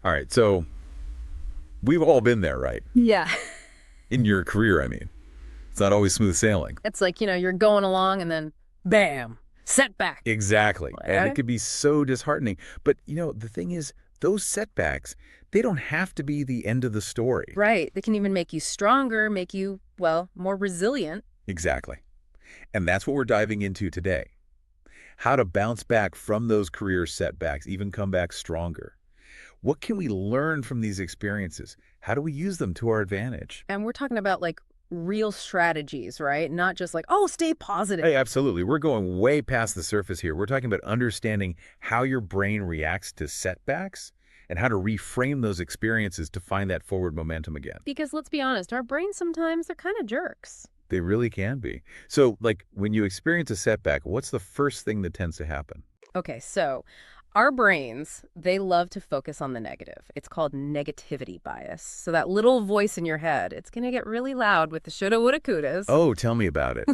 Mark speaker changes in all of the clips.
Speaker 1: All right, so we've all been there, right?
Speaker 2: Yeah.
Speaker 1: In your career, I mean. It's not always smooth sailing.
Speaker 2: It's like, you're going along and then bam, setback.
Speaker 1: Exactly.
Speaker 2: Like,
Speaker 1: And it
Speaker 2: okay.
Speaker 1: could be so disheartening. But, the thing is, those setbacks, they don't have to be the end of the story.
Speaker 2: Right. They can even make you stronger, make you, well, more resilient.
Speaker 1: Exactly. And that's what we're diving into today. How to bounce back from those career setbacks, even come back stronger. What can we learn from these experiences? How do we use them to our advantage?
Speaker 2: And we're talking about like real strategies, right? Not just like, oh, stay positive.
Speaker 1: Hey, absolutely. We're going way past the surface here. We're talking about understanding how your brain reacts to setbacks and how to reframe those experiences to find that forward momentum again.
Speaker 2: Because let's be honest, our brains sometimes they're kind of jerks.
Speaker 1: They really can be. So, like, when you experience a setback, what's the first thing that tends to happen?
Speaker 2: Okay, so our brains, they love to focus on the negative. It's called negativity bias. So that little voice in your head, it's going to get really loud with the shoulda, woulda, couldas.
Speaker 1: Oh, tell me about it.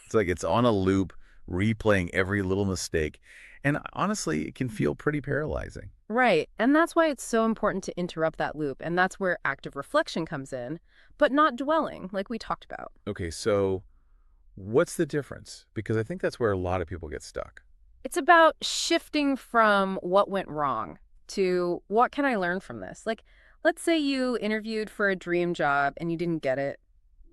Speaker 1: It's like it's on a loop, replaying every little mistake. And honestly, it can feel pretty paralyzing.
Speaker 2: Right. And that's why it's so important to interrupt that loop. And that's where active reflection comes in, but not dwelling, like we talked about.
Speaker 1: Okay, so what's the difference? Because I think that's where a lot of people get stuck.
Speaker 2: It's about shifting from what went wrong to what can I learn from this? Like, let's say you interviewed for a dream job and you didn't get it.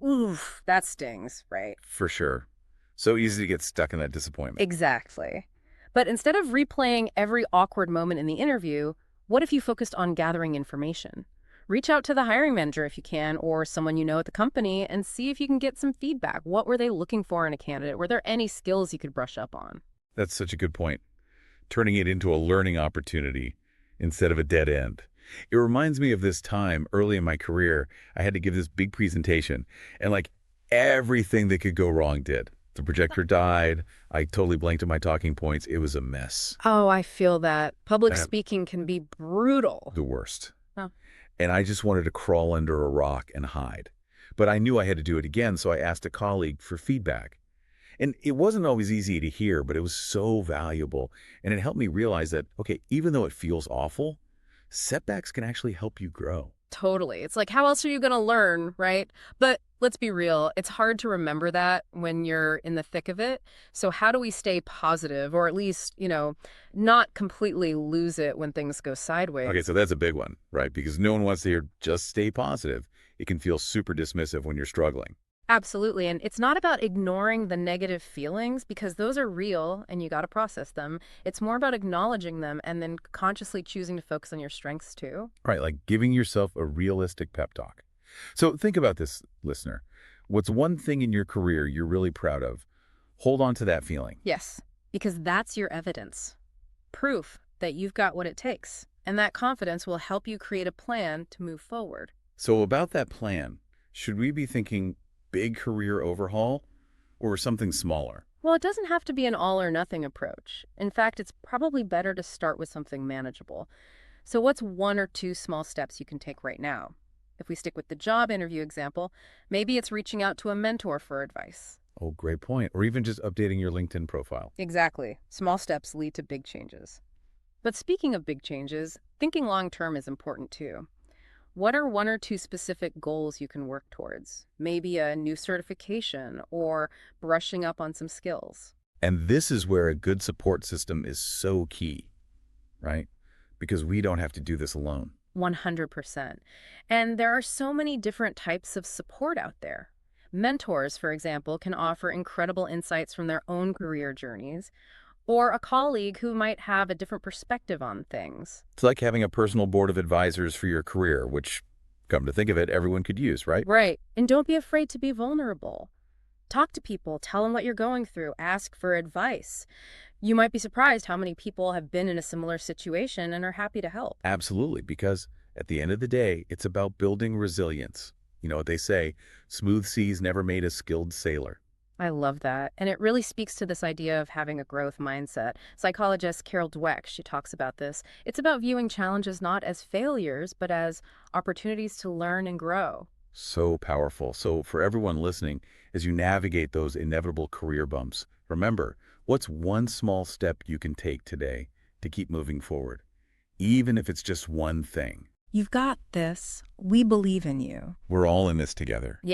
Speaker 2: Oof, that stings, right?
Speaker 1: For sure. So easy to get stuck in that disappointment.
Speaker 2: Exactly. But instead of replaying every awkward moment in the interview, what if you focused on gathering information? Reach out to the hiring manager if you can, or someone you know at the company, and see if you can get some feedback. What were they looking for in a candidate? Were there any skills you could brush up on?
Speaker 1: That's such a good point. Turning it into a learning opportunity instead of a dead end. It reminds me of this time early in my career. I had to give this big presentation, and like everything that could go wrong did. The projector died. I totally blanked on my talking points. It was a mess.
Speaker 2: Oh, I feel that. Public
Speaker 1: Uh,
Speaker 2: speaking can be brutal.
Speaker 1: the worst.
Speaker 2: Oh.
Speaker 1: And I just wanted to crawl under a rock and hide. But I knew I had to do it again, so I asked a colleague for feedback. And it wasn't always easy to hear, but it was so valuable. And it helped me realize that, okay, even though it feels awful, setbacks can actually help you grow.
Speaker 2: Totally. It's like, how else are you going to learn, right? But let's be real, it's hard to remember that when you're in the thick of it. So how do we stay positive or at least, not completely lose it when things go
Speaker 1: Okay,
Speaker 2: sideways?
Speaker 1: so that's a big one, right? Because no one wants to hear just stay positive. It can feel super dismissive when you're struggling.
Speaker 2: Absolutely. And it's not about ignoring the negative feelings because those are real and you got to process them. It's more about acknowledging them and then consciously choosing to focus on your strengths too.
Speaker 1: Right, like giving yourself a realistic pep talk. So think about this, listener. What's one thing in your career you're really proud of? Hold on to that feeling.
Speaker 2: Yes, because that's your evidence. Proof that you've got what it takes. And that confidence will help you create a plan to move forward.
Speaker 1: So about that plan, should we be thinking big career overhaul or something smaller?
Speaker 2: Well, it doesn't have to be an all or nothing approach. In fact, it's probably better to start with something manageable. So, what's one or two small steps you can take right now? If we stick with the job interview example, maybe it's reaching out to a mentor for advice.
Speaker 1: Oh, great point. Or even just updating your LinkedIn profile.
Speaker 2: Exactly. Small steps lead to big changes. But speaking of big changes, thinking long term is important too. What are one or two specific goals you can work towards? Maybe a new certification or brushing up on some skills.
Speaker 1: And this is where a good support system is so key, right? Because we don't have to do this alone.
Speaker 2: 100%. And there are so many different types of support out there. Mentors, for example, can offer incredible insights from their own career journeys, or a colleague who might have a different perspective on things.
Speaker 1: It's like having a personal board of advisors for your career, which, come to think of it, everyone could use, right?
Speaker 2: Right. And don't be afraid to be vulnerable. Talk to people, tell them what you're going through, ask for advice. You might be surprised how many people have been in a similar situation and are happy to help.
Speaker 1: Absolutely, because at the end of the day, it's about building resilience. You know what they say, smooth seas never made a skilled sailor.
Speaker 2: I love that. And it really speaks to this idea of having a growth mindset. Psychologist Carol Dweck, she talks about this. It's about viewing challenges not as failures, but as opportunities to learn and grow.
Speaker 1: So powerful. So for everyone listening, as you navigate those inevitable career bumps, remember, what's one small step you can take today to keep moving forward, even if it's just one thing?
Speaker 3: You've got this. We believe in you.
Speaker 1: We're all in this together.